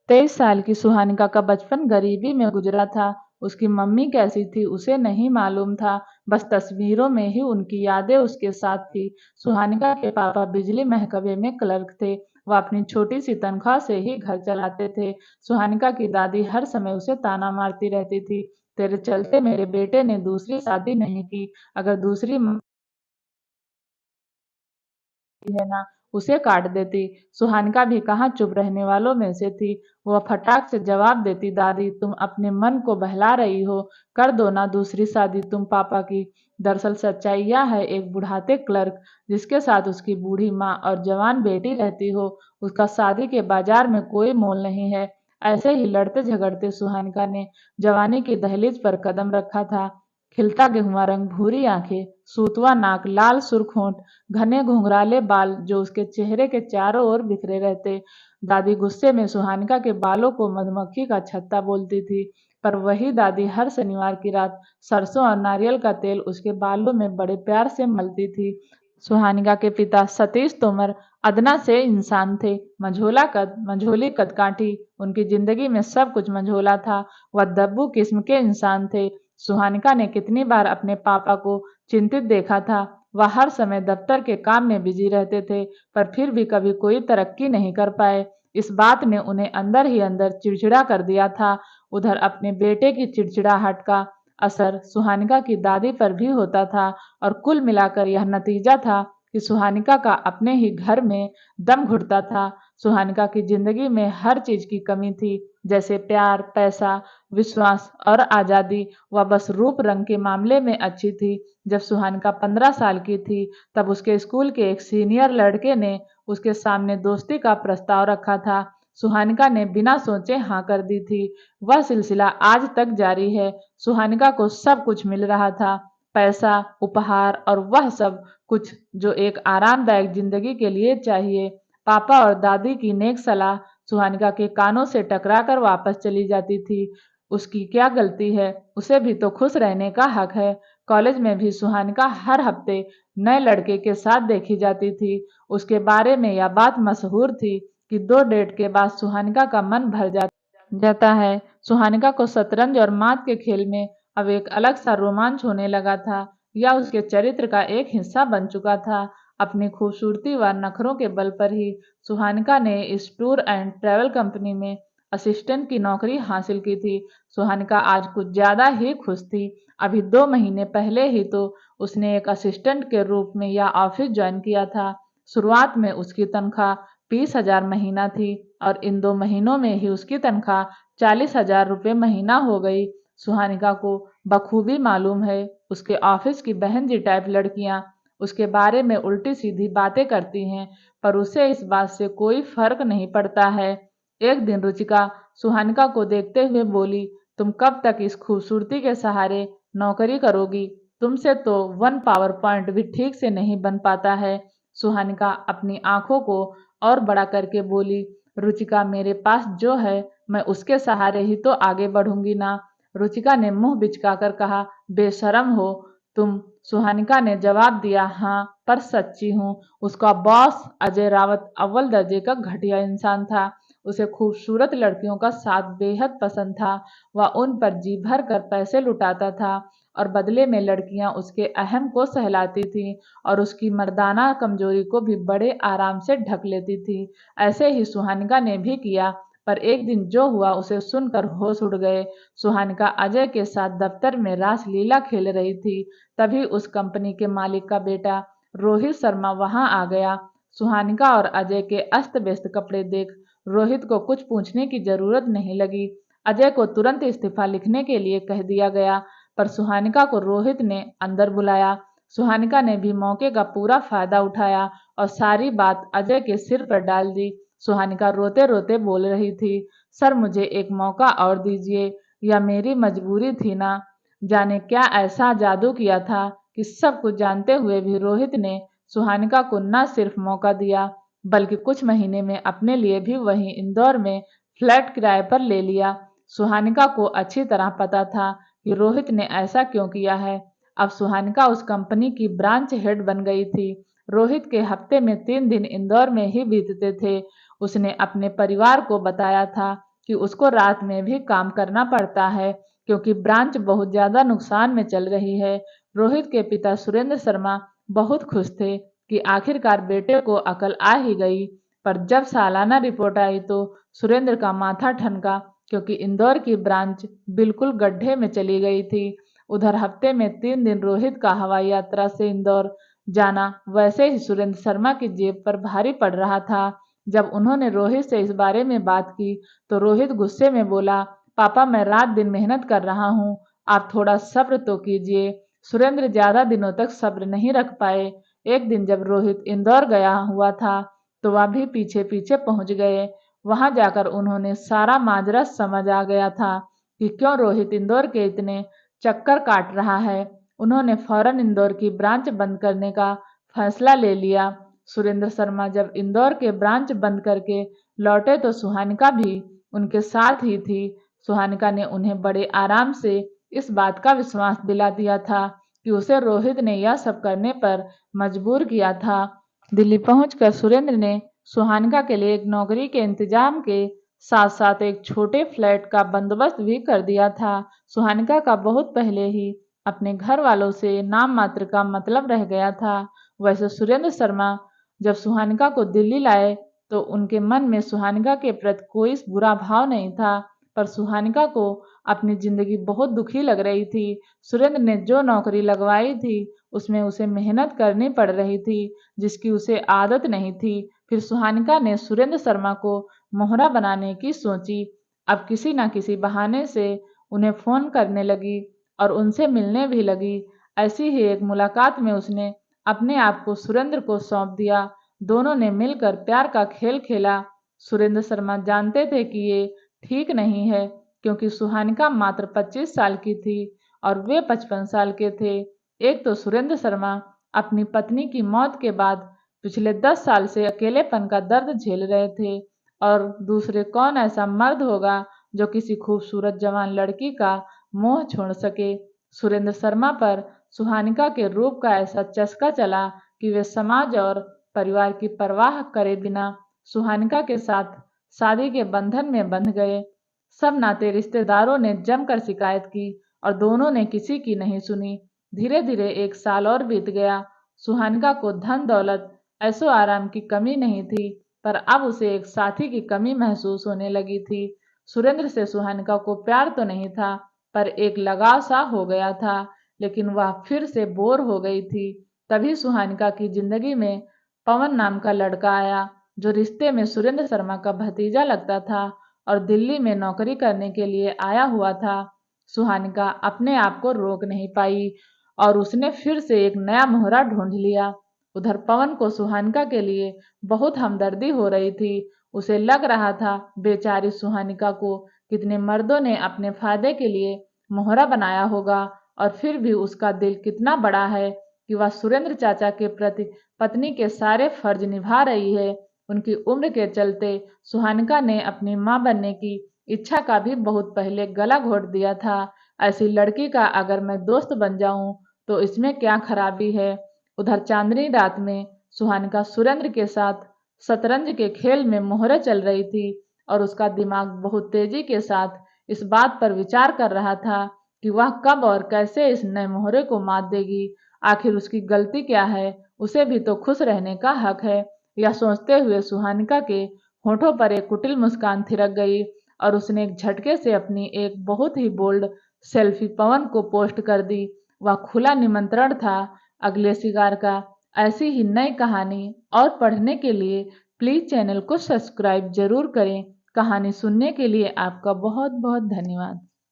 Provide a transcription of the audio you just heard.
23 साल की सुहानिका का बचपन गरीबी में गुजरा था। उसकी मम्मी कैसी थी उसे नहीं मालूम था, बस तस्वीरों में ही उनकी यादें उसके साथ थी। सुहानिका के पापा बिजली महकमे में क्लर्क थे। वह अपनी छोटी सी तनख्वाह से ही घर चलाते थे। सुहानिका की दादी हर समय उसे ताना मारती रहती थी, तेरे चलते मेरे बेटे ने दूसरी शादी नहीं की, अगर दूसरी है ना, उसे काट देती। सुहानिका भी कहाँ चुप रहने वालों में से थी। वह फटाक से जवाब देती, दादी तुम अपने मन को बहला रही हो, कर दो ना दूसरी शादी तुम पापा की। दरअसल सच्चाई यह है, एक बुढ़ाते क्लर्क जिसके साथ उसकी बूढ़ी माँ और जवान बेटी रहती हो, उसका शादी के बाजार में कोई मोल नहीं है। ऐसे ही लड़ते झगड़ते सुहानिका ने जवानी की दहलीज पर कदम रखा था। खिलता गेहुआ रंग, भूरी आंखें, सूतवा नाक, लाल सुर्ख होंठ, घने घुंघराले बाल जो उसके चेहरे के चारों ओर बिखरे रहते। दादी गुस्से में सुहानिका के बालों को मधुमक्खी का छत्ता बोलती थी, पर वही दादी हर शनिवार की रात सरसों और नारियल का तेल उसके बालों में बड़े प्यार से मलती थी। सुहानिका के पिता सतीश तोमर अदना से इंसान थे, मझोला कद, मझोली कदकाठी। उनकी जिंदगी में सब कुछ मझोला था। वह दब्बू किस्म के इंसान थे। सुहानिका ने कितनी बार अपने पापा को चिंतित देखा था। वह हर समय दफ्तर के काम में बिजी रहते थे, पर फिर भी कभी कोई तरक्की नहीं कर पाए। इस बात ने उन्हें अंदर ही अंदर चिड़चिड़ा कर दिया था। उधर अपने बेटे की चिड़चिड़ाहट का असर सुहानिका की दादी पर भी होता था, और कुल मिलाकर यह नतीजा था कि सुहानिका का अपने ही घर में दम घुटता था। सुहानिका की जिंदगी में हर चीज की कमी थी, जैसे प्यार, पैसा, विश्वास और आजादी। वह बस रूप रंग के मामले में अच्छी थी। जब सुहानिका 15 साल की थी, तब उसके स्कूल के एक सीनियर लड़के ने उसके सामने दोस्ती का प्रस्ताव रखा था। सुहानिका ने बिना सोचे हाँ कर दी थी। वह सिलसिला आज तक जारी है। सुहानिका को सब कुछ मिल रहा था, पैसा, उपहार और वह सब कुछ जो एक आरामदायक जिंदगी के लिए चाहिए। पापा और दादी की नेक सलाह सुहानिका के कानों से टकराकर वापस चली जाती थी। उसकी क्या गलती है, उसे भी तो खुश रहने का हक है। कॉलेज में भी सुहानिका हर हफ्ते नए लड़के के साथ देखी जाती थी। उसके बारे में यह बात मशहूर थी कि 2 डेट के बाद सुहानिका का मन भर जाता है। सुहानिका को शतरंज और मात के खेल में अब एक अलग सा रोमांच होने लगा था। यह उसके चरित्र का एक हिस्सा बन चुका था। अपनी खूबसूरती व नखरों के बल पर ही सुहानिका ने इस टूर एंड ट्रैवल कंपनी में असिस्टेंट की नौकरी हासिल की थी। सुहानिका आज कुछ ज्यादा ही खुश थी। अभी 2 महीने पहले ही तो उसने एक असिस्टेंट के रूप में यह ऑफिस ज्वाइन किया था। शुरुआत में उसकी तनख्वाह 20,000 महीना थी, और इन 2 महीनों में ही उसकी तनख्वाह 40,000 रुपये महीना हो गई। सुहानिका को बखूबी मालूम है, उसके ऑफिस की बहन जी टाइप लड़कियां उसके बारे में उल्टी सीधी बातें करती हैं, पर उसे इस बात से कोई फर्क नहीं पड़ता है। एक दिन रुचिका सुहानिका को देखते हुए बोली, तुम कब तक इस खूबसूरती के सहारे नौकरी करोगी? तुमसे तो 1 पावर पॉइंट भी ठीक से नहीं बन पाता है। सुहानिका अपनी आंखों को और बड़ा करके बोली, रुचिका मेरे पास जो है मैं उसके सहारे ही तो आगे बढ़ूंगी ना। रुचिका ने मुंह बिचकाकर कहा, बेशरम हो तुम। सुहानिका ने जवाब दिया, हाँ पर सच्ची हूँ। उसका बॉस अजय रावत अव्वल दर्जे का घटिया इंसान था। उसे खूबसूरत लड़कियों का साथ बेहद पसंद था। वह उन पर जी भर कर पैसे लुटाता था, और बदले में लड़कियां उसके अहम को सहलाती थीं और उसकी मर्दाना कमजोरी को भी बड़े आराम से ढक लेती थी। ऐसे ही सुहानिका ने भी किया, पर एक दिन जो हुआ उसे सुनकर होश उड़ गए। सुहानिका अजय के साथ दफ्तर में रासलीला खेल रही थी, तभी उस कंपनी के मालिक का बेटा रोहित शर्मा वहां आ गया। सुहानिका और अजय के अस्त व्यस्त कपड़े देख रोहित को कुछ पूछने की जरूरत नहीं लगी। अजय को तुरंत इस्तीफा लिखने के लिए कह दिया गया, पर सुहानिका को रोहित ने अंदर बुलाया। सुहानिका ने भी मौके का पूरा फायदा उठाया और सारी बात अजय के सिर पर डाल दी। सुहानिका रोते रोते बोल रही थी, सर मुझे एक मौका और दीजिए, यह मेरी मजबूरी थी ना। जाने क्या ऐसा जादू किया था कि सब कुछ जानते हुए भी रोहित ने सुहानिका को न सिर्फ मौका दिया, बल्कि कुछ महीने में अपने लिए भी वहीं इंदौर में फ्लैट किराए पर ले लिया। सुहानिका को अच्छी तरह पता था कि रोहित ने ऐसा क्यों किया है। अब सुहानिका उस कंपनी की ब्रांच हेड बन गई थी। रोहित के हफ्ते में 3 दिन इंदौर में ही बीतते थे। उसने अपने परिवार को बताया था कि उसको रात में भी काम करना पड़ता है क्योंकि ब्रांच बहुत ज़्यादा नुकसान में चल रही है। रोहित के पिता सुरेंद्र शर्मा बहुत खुश थे कि आखिरकार बेटे को अकल आ ही गई। पर जब सालाना रिपोर्ट आई तो सुरेंद्र का माथा ठनका क्योंकि इंदौर की ब्रांच बिल्कुल गड्ढे में चली गई थी। उधर हफ्ते में 3 दिन रोहित का हवाई यात्रा से इंदौर जाना वैसे ही सुरेंद्र शर्मा की जेब पर भारी पड़ रहा था। जब उन्होंने रोहित से इस बारे में बात की तो रोहित गुस्से में बोला, पापा मैं रात दिन मेहनत कर रहा हूँ, आप थोड़ा सब्र तो कीजिए। सुरेंद्र ज्यादा दिनों तक सब्र नहीं रख पाए। एक दिन जब रोहित इंदौर गया हुआ था तो वह भी पीछे पीछे पहुंच गए। वहां जाकर उन्होंने सारा माजरा समझ आ गया था कि क्यों रोहित इंदौर के इतने चक्कर काट रहा है। उन्होंने फौरन इंदौर की ब्रांच बंद करने का फैसला ले लिया। सुरेंद्र शर्मा जब इंदौर के ब्रांच बंद करके लौटे तो सुहानिका भी उनके साथ ही थी। सुहानिका ने उन्हें बड़े आराम से इस बात का विश्वास दिला दिया था कि उसे रोहित ने यह सब करने पर मजबूर किया था। दिल्ली पहुंचकर सुरेंद्र ने सुहानिका के लिए एक नौकरी के इंतजाम के साथ साथ एक छोटे फ्लैट का बंदोबस्त भी कर दिया था। सुहानिका का बहुत पहले ही अपने घर वालों से नाम मात्र का मतलब रह गया था। वैसे सुरेंद्र शर्मा जब सुहानिका को दिल्ली लाए तो उनके मन में सुहानिका के प्रति कोई बुरा भाव नहीं था, पर सुहानिका को अपनी जिंदगी बहुत दुखी लग रही थी। सुरेंद्र ने जो नौकरी लगवाई थी उसमें उसे मेहनत करनी पड़ रही थी जिसकी उसे आदत नहीं थी। फिर सुहानिका ने सुरेंद्र शर्मा को मोहरा बनाने की सोची। अब किसी न किसी बहाने से उन्हें फोन करने लगी और उनसे मिलने भी लगी। ऐसी ही एक मुलाकात में उसने अपने आप को सुरेंद्र को सौंप दिया। दोनों ने मिलकर प्यार का खेल खेला। सुरेंद्र शर्मा जानते थे कि ये ठीक नहीं है क्योंकि सुहानिका मात्र 25 साल की थी और वे 55 साल के थे। एक तो सुरेंद्र शर्मा अपनी पत्नी की मौत के बाद पिछले 10 साल से अकेलेपन का दर्द झेल रहे थे और दूसरे कौन ऐसा मर्द होगा जो किसी खूबसूरत जवान लड़की का मोह छोड़ सके। सुरेंद्र शर्मा पर सुहानिका के रूप का ऐसा चस्का चला कि वे समाज और परिवार की परवाह करे बिना सुहानिका के साथ शादी के बंधन में बंध गए। सब नाते रिश्तेदारों ने जमकर शिकायत की और दोनों ने किसी की नहीं सुनी। धीरे धीरे 1 साल और बीत गया। सुहानिका को धन दौलत ऐशो आराम की कमी नहीं थी, पर अब उसे एक साथी की कमी महसूस होने लगी थी। सुरेंद्र से सुहानिका को प्यार तो नहीं था, पर एक लगाव सा हो गया था, लेकिन वह फिर से बोर हो गई थी। तभी सुहानिका की जिंदगी में पवन नाम का लड़का आया जो रिश्ते में सुरेंद्र शर्मा का भतीजा लगता था और दिल्ली में नौकरी करने के लिए आया हुआ था। सुहानिका अपने आप को रोक नहीं पाई और उसने फिर से एक नया मोहरा ढूंढ लिया। उधर पवन को सुहानिका के लिए बहुत हमदर्दी हो रही थी। उसे लग रहा था बेचारी सुहानिका को कितने मर्दों ने अपने फायदे के लिए मोहरा बनाया होगा और फिर भी उसका दिल कितना बड़ा है कि वह सुरेंद्र चाचा के प्रति पत्नी के सारे फर्ज निभा रही है। उनकी उम्र के चलते सुहानिका ने अपनी मां बनने की इच्छा का भी बहुत पहले गला घोट दिया था। ऐसी लड़की का अगर मैं दोस्त बन जाऊं तो इसमें क्या खराबी है। उधर चांदनी रात में सुहानिका सुरेंद्र के साथ शतरंज के खेल में मोहरे चल रही थी और उसका दिमाग बहुत तेजी के साथ इस बात पर विचार कर रहा था कि वह कब और कैसे इस नए मोहरे को मात देगी। आखिर उसकी गलती क्या है, उसे भी तो खुश रहने का हक है। यह सोचते हुए सुहानिका के होठों पर एक कुटिल मुस्कान थिरक गई और उसने एक झटके से अपनी एक बहुत ही बोल्ड सेल्फी पवन को पोस्ट कर दी। वह खुला निमंत्रण था अगले शिकार का। ऐसी ही नई कहानी और पढ़ने के लिए प्लीज चैनल को सब्सक्राइब जरूर करें। कहानी सुनने के लिए आपका बहुत बहुत धन्यवाद।